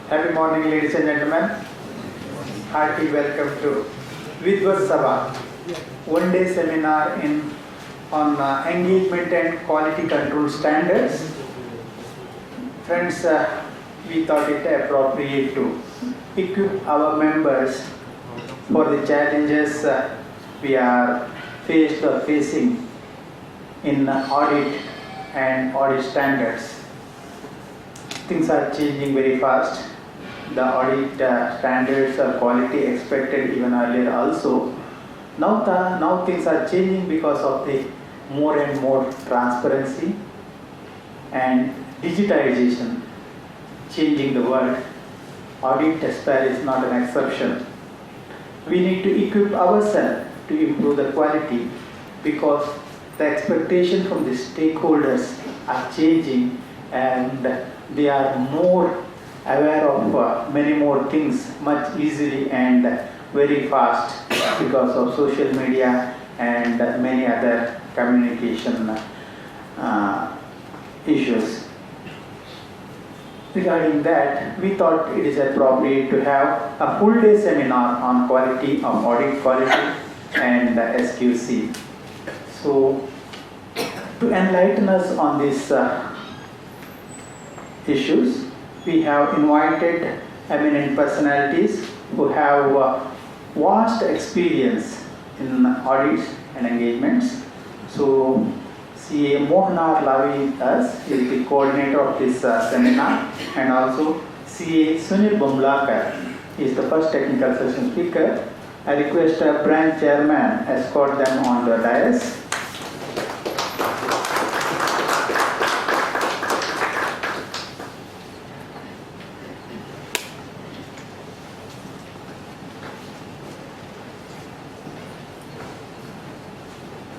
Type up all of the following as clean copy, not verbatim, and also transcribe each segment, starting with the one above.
Happy morning, ladies and gentlemen. Hearty welcome to Vidvat Sabha, one-day seminar on engagement and quality control standards. Friends, we thought it appropriate to equip our members for the challenges we are facing in audit and audit standards. Things are changing very fast. The audit standards or quality expected even earlier also. Now things are changing because of the more and more transparency and digitization changing the world. Audit aspire is not an exception. We need to equip ourselves to improve the quality because the expectation from the stakeholders are changing and they are more aware of many more things much easily and very fast because of social media and many other communication issues. Regarding that, we thought it is appropriate to have a full day seminar on quality of audit quality and SQC. So, to enlighten us on these issues, we have invited eminent personalities who have vast experience in audits and engagements. So, CA Mohan R Lavi is the coordinator of this seminar, and also CA Sunil Bumlakar is the first technical session speaker. I request branch chairman escort them on the dais.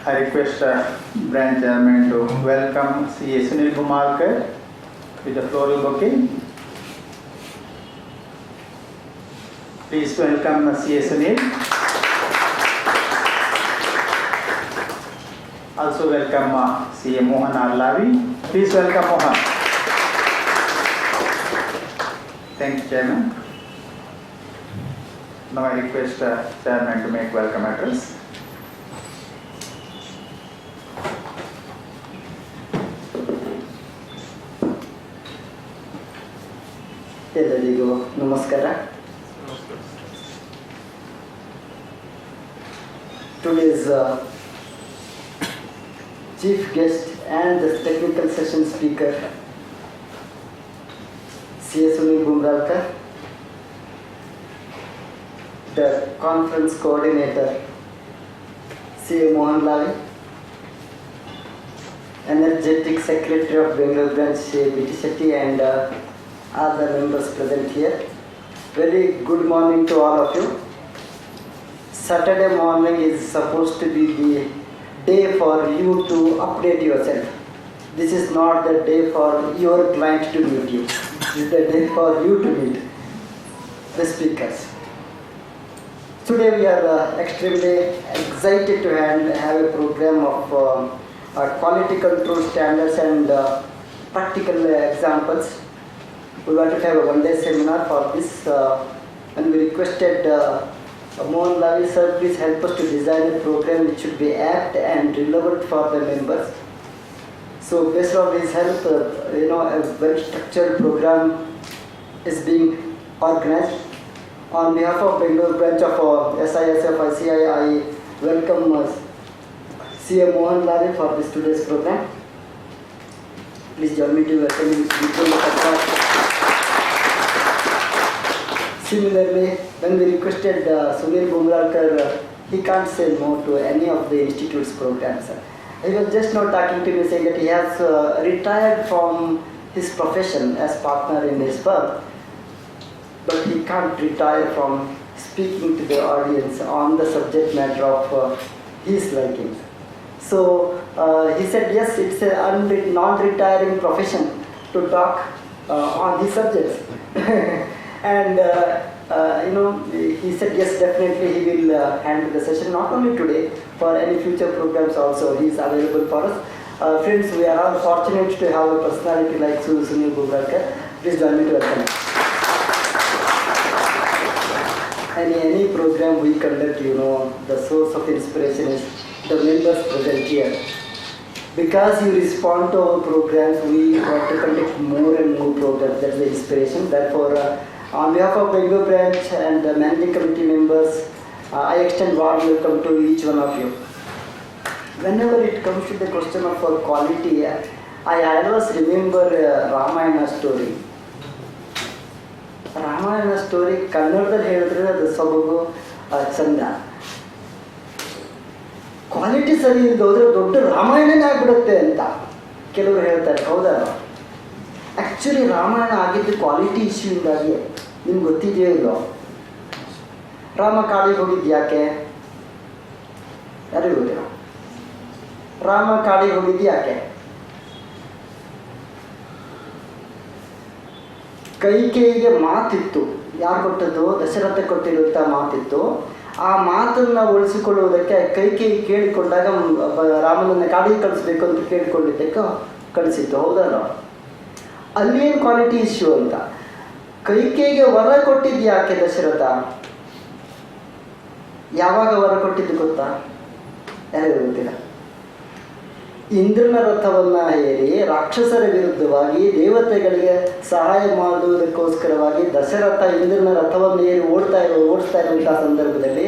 I request branch chairman to welcome CA Sunil Bumlakar with the floral bouquet. Please welcome CA Sunil. Also welcome CA Mohan R Lavi. Please welcome Mohan. Thank you, Chairman. Now I request Chairman to make welcome address. ಎಲ್ಲರಿಗೂ ನಮಸ್ಕಾರ. Today's chief guest and the technical session speaker, CA Sunil Bumlakar, the conference coordinator, CA Mohan Lavi, energetic secretary of Bengaluru branch, CA B.T. Shetty, and other members present here. Very good morning to all of you. Saturday morning is supposed to be the day for you to update yourself. This is not the day for your client to meet you. This is the day for you to meet the speakers. Today we are extremely excited to have a program of quality control standards and practical examples. We wanted to have a one-day seminar for this, and we requested Mohan Lavi sir, please help us to design a program which should be apt and relevant for the members. So based on his help, a very structured program is being organized. On behalf of Bengaluru branch of SISF ICI, I welcome CA Mohan Lavi for this today's program. Please join me to welcome him. Similarly, when we requested Sunil Bumlakar, he can't say no to any of the institute's programs. He was just now talking to me saying that he has retired from his profession as partner in his firm, but he can't retire from speaking to the audience on the subject matter of his likings. So he said, yes, it's a non-retiring profession to talk on his subjects. And he said yes, definitely he will handle the session, not only today, for any future programs also. He is available for us. Friends, we are all fortunate to have a personality like Sunil Bumlakar. Please join me to welcome him. conduct, the source of inspiration is the members present here. Because you respond to our programs, we want to conduct more and more programs. That's the inspiration. Therefore, on behalf of Bangalore branch and the managing committee members, I extend warm welcome to each one of you. Whenever it comes to the question of quality, I always remember Ramayana story. Ramayana story ಕನ್ನಡದಲ್ಲಿ ಹೇಳಿದ್ರೆ ಅದು ಸೊಬಗು ಚಂದ. Quality ಸರಿ ಇಲ್ಲದೆ ಹೋದ್ರೆ ದೊಡ್ಡ ರಾಮಾಯಣನೇ ಆಗ್ಬಿಡುತ್ತೆ ಅಂತ ಕೆಲವರು ಹೇಳ್ತಾರೆ, ಹೌದಲ್ಲ? ಆ್ಯಕ್ಚುಲಿ ರಾಮಾಯಣ ಆಗಿದ್ದು ಕ್ವಾಲಿಟಿ ಇಶ್ಯೂಯಿಂದಾಗಿ. ನಿಮ್ಗೆ ಗೊತ್ತಿದೆಯೋ ಇಲ್ಲೋ? ರಾಮ ಕಾಡಿಗೆ ಹೋಗಿದ್ದು ಯಾಕೆ? ಯಾರಿಗೂ ಗೊತ್ತಿಲ್ಲ. ರಾಮ ಕಾಡಿಗೆ ಹೋಗಿದ್ದು ಯಾಕೆ? ಕೈಕೇಯಿಗೆ ಮಾತಿತ್ತು. ಯಾರು ಕೊಟ್ಟದ್ದು? ದಶರಥ ಕೊಟ್ಟಿರುವಂಥ ಮಾತಿತ್ತು. ಆ ಮಾತನ್ನು ಉಳಿಸಿಕೊಳ್ಳುವುದಕ್ಕೆ ಕೈಕೇಯಿ ಕೇಳಿಕೊಂಡಾಗ ರಾಮನನ್ನು ಕಾಡಿಗೆ ಕಳಿಸ್ಬೇಕು ಅಂತ ಕೇಳಿಕೊಂಡಿದ್ದಕ್ಕೆ ಕಳಿಸಿತ್ತು, ಹೌದಲ್ಲ? ಅಲ್ಲೇನು ಕ್ವಾಲಿಟಿ ಇಶ್ಯೂ ಅಂತ. ಕೈಕೇಯಿಗೆ ವರ ಕೊಟ್ಟಿದ್ದು ಯಾಕೆ ದಶರಥ? ಯಾವಾಗ ವರ ಕೊಟ್ಟಿದ್ದು ಗೊತ್ತಾ? ಯಾರಿಗೂ ಗೊತ್ತಿಲ್ಲ. ಇಂದ್ರನ ರಥವನ್ನು ಏರಿ ರಾಕ್ಷಸರ ವಿರುದ್ಧವಾಗಿ ದೇವತೆಗಳಿಗೆ ಸಹಾಯ ಮಾಡುವುದಕ್ಕೋಸ್ಕರವಾಗಿ ದಶರಥ ಇಂದ್ರನ ರಥವನ್ನು ಏರಿ ಓಡಿಸ್ತಾ ಇರುವಂತಹ ಸಂದರ್ಭದಲ್ಲಿ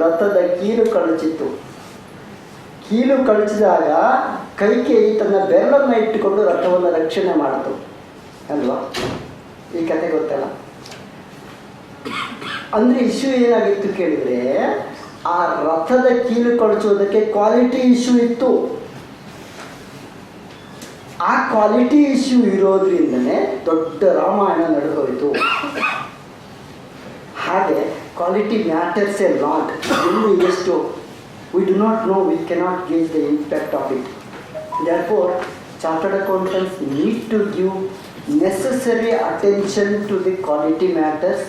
ರಥದ ಕೀಲು ಕಳಚಿತ್ತು. ಕೀಲು ಕಳಚಿದಾಗ ಕೈಕೇಯಿ ತನ್ನ ಬೆರಳನ್ನು ಇಟ್ಟುಕೊಂಡು ರಥವನ್ನು ರಕ್ಷಣೆ ಮಾಡಿತು ಅಲ್ವಾ? ಈ ಕತೆ ಗೊತ್ತಲ್ಲ? ಅಂದರೆ ಇಶ್ಯೂ ಏನಾಗಿತ್ತು ಕೇಳಿದರೆ, ಆ ರಥದ ಕೀಲು ಕಳಚುವುದಕ್ಕೆ ಕ್ವಾಲಿಟಿ ಇಶ್ಯೂ ಇತ್ತು. ಆ ಕ್ವಾಲಿಟಿ ಇಶ್ಯೂ ಇರೋದ್ರಿಂದನೇ ದೊಡ್ಡ ರಾಮಾಯಣ ನಡೆದೋಯ್ತು. ಹಾಗೆ quality matters A lot. Inasmuch we do not know, we cannot gauge the impact of it. Therefore chartered accountants need to give necessary attention to the quality matters.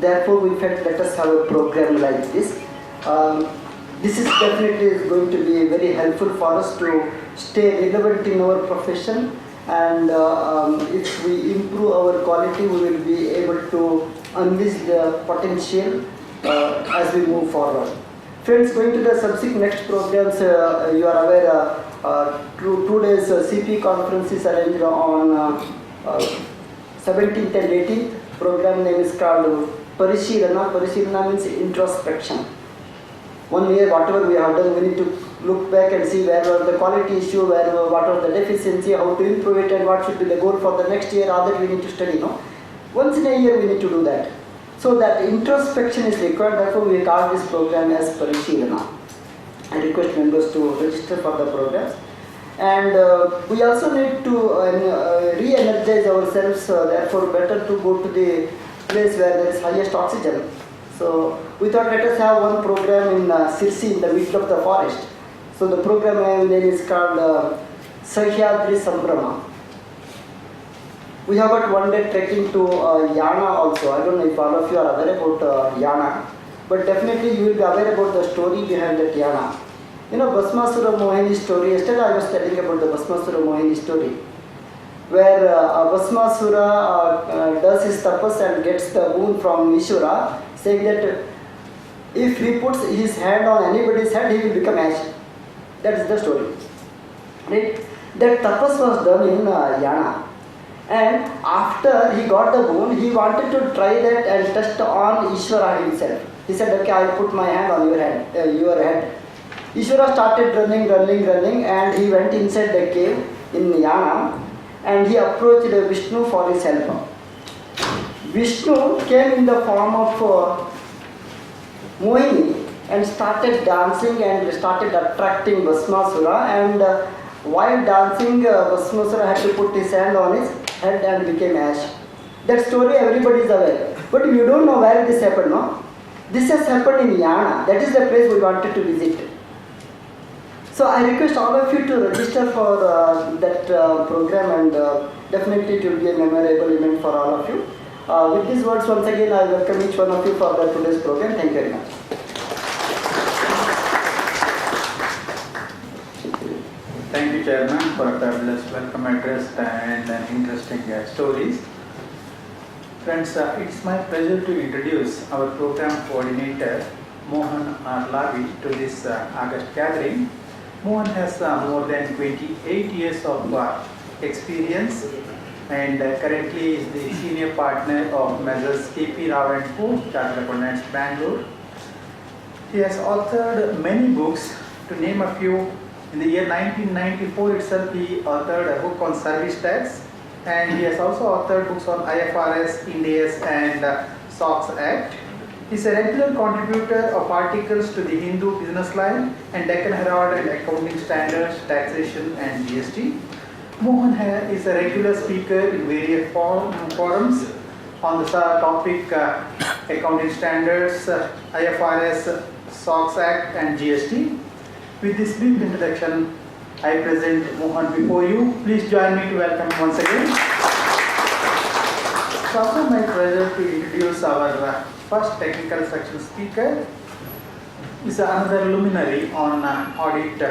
Therefore, we felt let us have a program like this. This is definitely going to be very helpful for us to stay relevant in our profession, and if we improve our quality, we will be able to unleash the potential as we move forward. Friends, going to the subsequent next programs, you are aware, 2 days CP conference is arranged on 17th and 18th. Program name is called Parishilana. Parishilana means introspection. 1 year, whatever we have done, we need to look back and see where was the quality issue, what was the deficiency, how to improve it, and what should be the goal for the next year. All that we need to study. Once in a year we need to do that. So that introspection is required. Therefore, we call this program as Parishilana. I request members to register for the program. And we also need to re-energize ourselves. Therefore, better to go to the place where there is highest oxygen. So we thought let us have one program in Sirsi, in the middle of the forest. So the program name is called Sahyadri Sambrama. We have got 1 day trekking to Yana also. I don't know if all of you are aware about Yana, but definitely you will be aware about the story behind that Yana. Bhasmasura Mohini story. Yesterday I was telling about the Bhasmasura Mohini story, where Bhasmasura does his tapas and gets the boon from Ishvara, saying that if he puts his hand on anybody's head, he will become ash. That is the story. Right? That tapas was done in Yana, and after he got the boon, he wanted to try that and test on Ishvara himself. He said, "Okay, I will put my hand on your head." Ishvara started running, and he went inside the cave in Yana, and he approached Vishnu for his help. Vishnu came in the form of Mohini and started dancing and started attracting Bhasmasura, and while dancing, Bhasmasura had to put his hand on his head and became ash. That story everybody is aware, but you don't know where this happened, no? This has happened in Yana. That is the place we wanted to visit. So I request all of you to register for that program, and definitely it will be a memorable event for all of you. With these words, once again, I welcome each one of you for today's program. Thank you very much. Thank you, Chairman, for a fabulous welcome address and interesting stories. Friends, it's my pleasure to introduce our program coordinator, Mohan R Lavi to this August gathering. Mohan has more than 28 years of experience and currently is the senior partner of Measures KP Rao and Co. Chartered Accountants, Bangalore. He has authored many books. To name a few, in the year 1994 itself, he authored a book on service tax, and he has also authored books on IFRS, Ind AS, and SOX Act. He is a regular contributor of articles to the Hindu Business Line and Deccan Herald and Accounting Standards, Taxation, and GST. Mohan is a regular speaker in various forums on the topic accounting standards, IFRS, SOX Act, and GST. With this brief introduction, I present Mohan before you. Please join me to welcome him once again. It's also my pleasure to introduce our first technical section speaker. Is another luminary on audit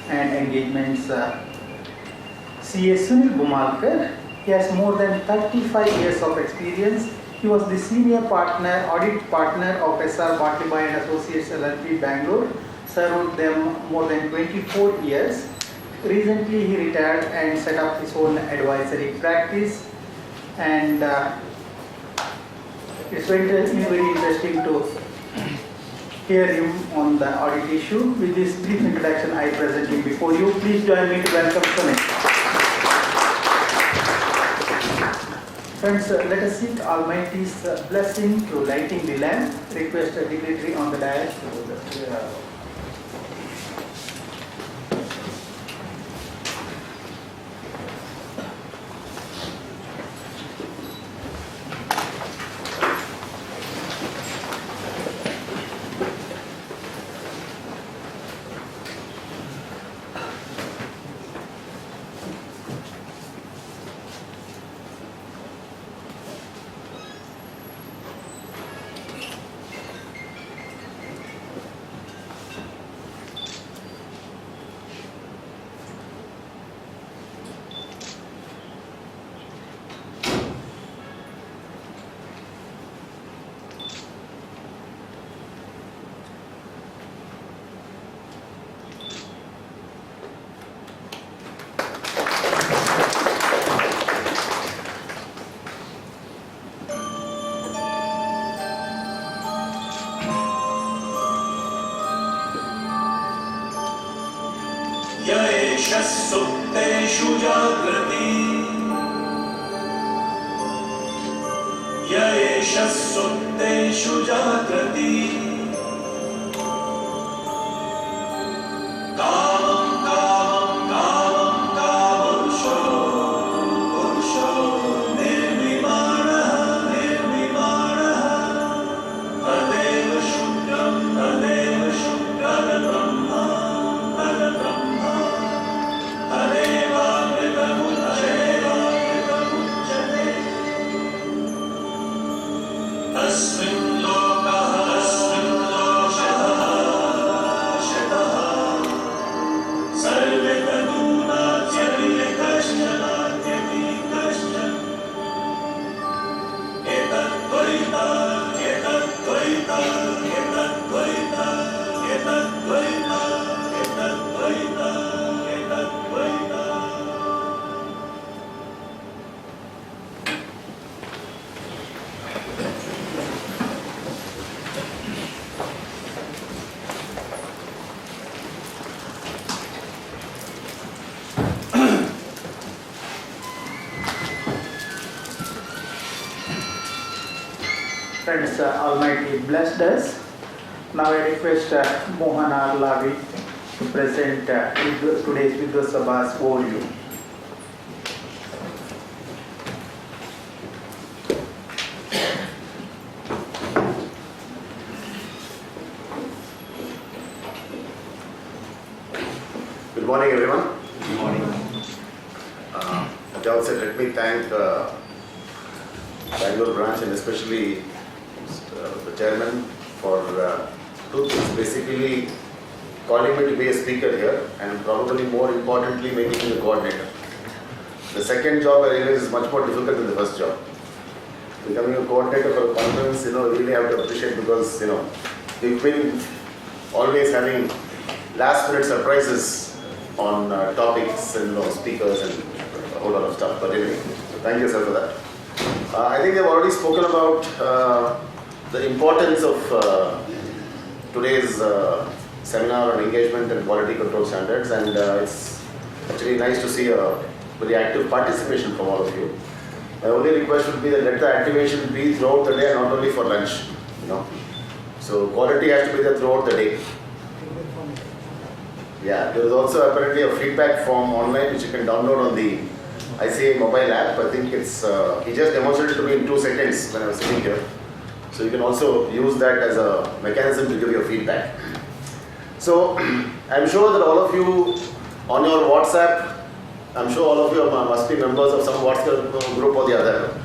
and engagements. CA Sunil Bumalkar. He has more than 35 years of experience. He was the senior partner, audit partner of SR Bartleby and Associates LLP Bangalore. Served them more than 24 years. Recently he retired and set up his own advisory practice, and it's very interesting to hear him on the audit issue. With this brief introduction, I present him before you. Please join me to welcome Sunil. Friends, let us seek Almighty's blessing through lighting the lamp. Request a dignitary on the dais. सुप्तेषु जागृति य एष सुप्तेषु जागृति कामं कामं कामं कामुषो पुरुषो निर्विमाणः निर्विमाणः तदेव शुक्रं तद्ब्रह्म Friends, Almighty blessed us. Now I request Mohan R Lavi to present today's Vidya Sabha's overview. Good morning, everyone. Good morning. At the outset, let me thank Bangalore branch and especially the chairman for two things. Basically, calling me to be a speaker here, and probably more importantly, making me a coordinator. The second job I realize is much more difficult than the first job. Becoming a coordinator for a conference, you really have to appreciate, because we've been always having last minute surprises on topics and speakers and a whole lot of stuff. But anyway, so thank you, sir, for that. I think they've already spoken about the importance of today's seminar on engagement and quality control standards, and it's actually nice to see a very active participation from all of you. My only request would be that let the activation be throughout the day and not only for lunch. So quality has to be there throughout the day. Yeah, there is also apparently a feedback form online which you can download on the ICA mobile app. I think it's, he just demonstrated to me in 2 seconds when I was sitting here. So you can also use that as a mechanism to give your feedback. So I'm sure that all of you on your WhatsApp, I'm sure all of you must be members of some WhatsApp group or the other.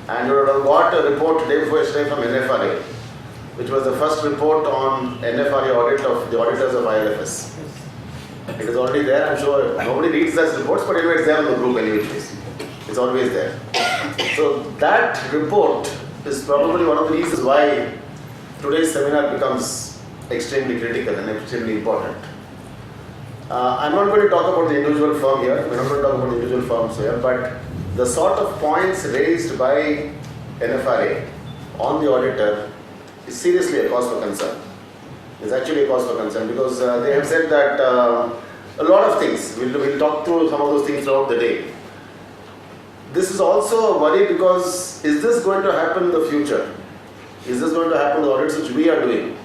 And you would have got a report day before yesterday from NFRA, which was the first report on NFRA audit of the auditors of ILFS. It is already there. I'm sure nobody reads those reports, but anyway, it's there on the group anyway. It's always there. So that report is probably one of the reasons why today's seminar becomes extremely critical and extremely important. I'm not going to talk about the individual firm here. We're not going to talk about the individual firms here, but the sort of points raised by NFRA on the auditor is seriously a cause for concern. It's actually a cause for concern because they have said that a lot of things, we'll talk through some of those things throughout the day. This is also a worry because is this going to happen in the future? Is this going to happen to the audits which we are doing?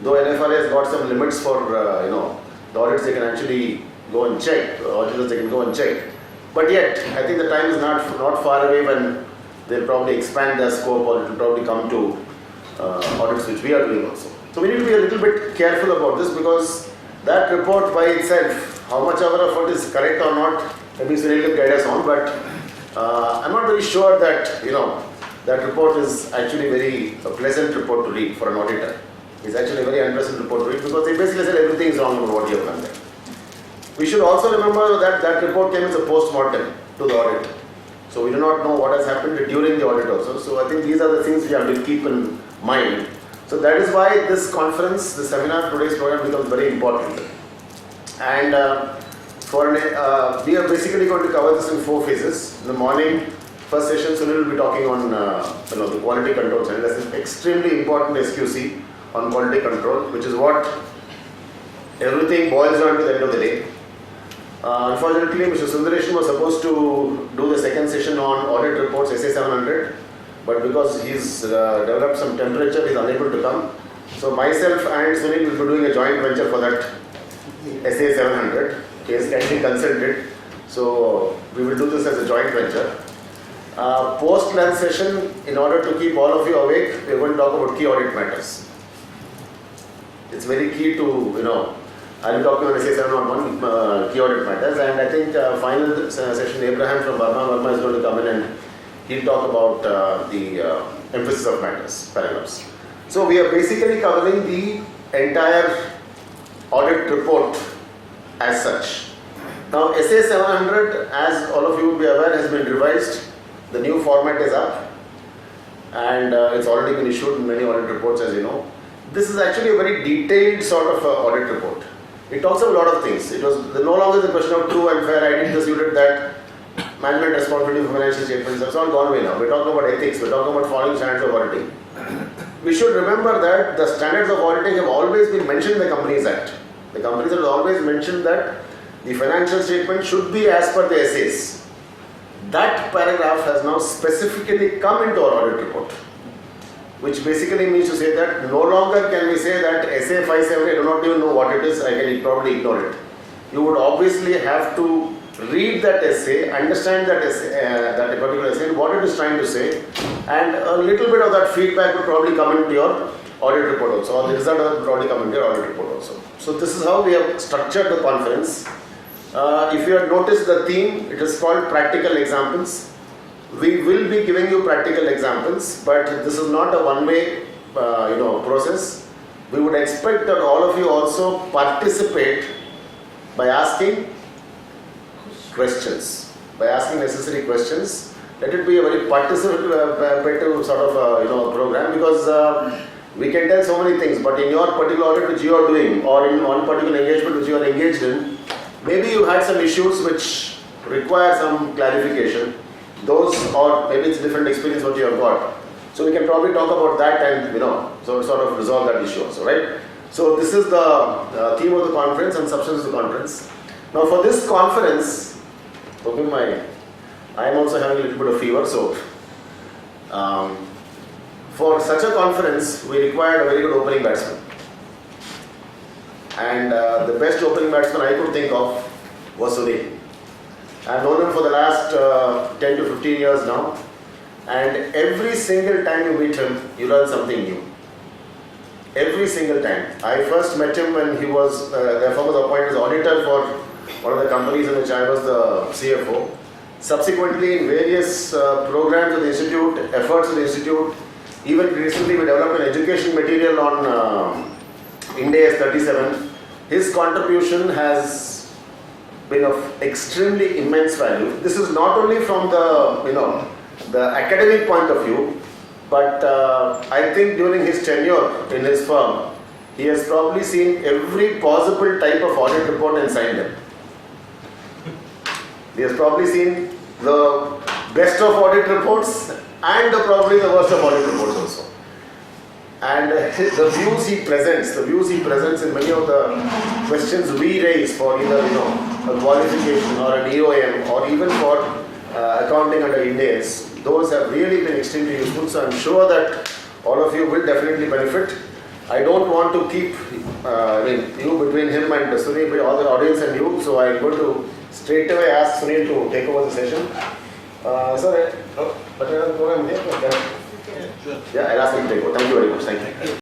Though NFRA has got some limits for, the audits they can actually go and check, auditors they can go and check. But yet, I think the time is not far away when they'll probably expand their scope or it will probably come to audits which we are doing also. So we need to be a little bit careful about this because that report by itself, how much our effort is correct or not, maybe Sunil will guide us on, but I'm not very sure that, that report is actually a pleasant report to read for an auditor. It's actually a very unpleasant report to read because they basically said everything is wrong about what you have done there. We should also remember that that report came as a post-mortem to the audit. So we do not know what has happened during the audit also. So I think these are the things we have to keep in mind. So that is why this conference, the seminar, today's program becomes very important. And we are basically going to cover this in 4 phases. In the morning, first session, Sunil will be talking on the quality control channel. That's an extremely important SQC on quality control, which is what everything boils down to the end of the day. Unfortunately, Mr. Sundaresh was supposed to do the second session on audit reports SA 700, but because he's developed some temperature, he's unable to come. So myself and Sunil will be doing a joint venture for that SA 700. He has kindly consented. So we will do this as a joint venture. Post-lunch session, in order to keep all of you awake, we are going to talk about key audit matters. It's very key to, I'll be talking on SA 701 key audit matters, and I think final session, Abraham from Burma is going to come in and he'll talk about the emphasis of matters, paragraphs. So we are basically covering the entire audit report as such. Now SA 700, as all of you will be aware, has been revised. The new format is up and it's already been issued in many audit reports, as you know. This is actually a very detailed sort of audit report. It talks about a lot of things. It was no longer the question of true and fair, I did this, you did that, management responsibility for financial statements, that's all gone away now. We're talking about ethics, we're talking about following standards of auditing. We should remember that the standards of auditing have always been mentioned in the Companies Act. The Companies Act has always mentioned that the financial statement should be as per the SAs. That paragraph has now specifically come into our audit report, which basically means to say that no longer can we say that SA 570, I do not even know what it is, I can probably ignore it. You would obviously have to read that essay, understand that essay, that particular essay, what it is trying to say, and a little bit of that feedback will probably come into your audit report also, or the result of that will probably come into your audit report also. So this is how we have structured the conference. If you have noticed the theme, it is called practical examples. We will be giving you practical examples, but this is not a one-way process. We would expect that all of you also participate by asking questions, by asking necessary questions. Let it be a very participative sort of program, because We can tell so many things, but in your particular audit which you are doing, or in one particular engagement which you are engaged in, maybe you had some issues which require some clarification. Those, or maybe it's a different experience what you have got. So we can probably talk about that and so sort of resolve that issue also, right? So this is the theme of the conference and substance of the conference. Now for this conference, I am also having a little bit of fever, so for such a conference we required a very good opening batsman. And the best opening batsman I could think of was Sunil. I've known him for the last 10 to 15 years now, and every single time you meet him, you learn something new. Every single time. I first met him when he was, therefore was appointed as auditor for one of the companies in which I was the CFO. Subsequently, in various programs of the institute, efforts of the institute, even recently we developed an education material on Ind AS 37. His contribution has been of extremely immense value. This is not only from the the academic point of view, but I think during his tenure in his firm, he has probably seen every possible type of audit report and signed them. He has probably seen the best of audit reports and probably the worst of audit reports also. And the views he presents in many of the questions we raise for either a qualification or an EOM or even for accounting under Ind AS, those have really been extremely useful. So I'm sure that all of you will definitely benefit. I don't want to keep you between him and Sunil, all the audience and you, so I'm going to straight away ask Sunil to take over the session. Sir, but program here? Yeah, I'll ask him to take over. Thank you very much. Thank you.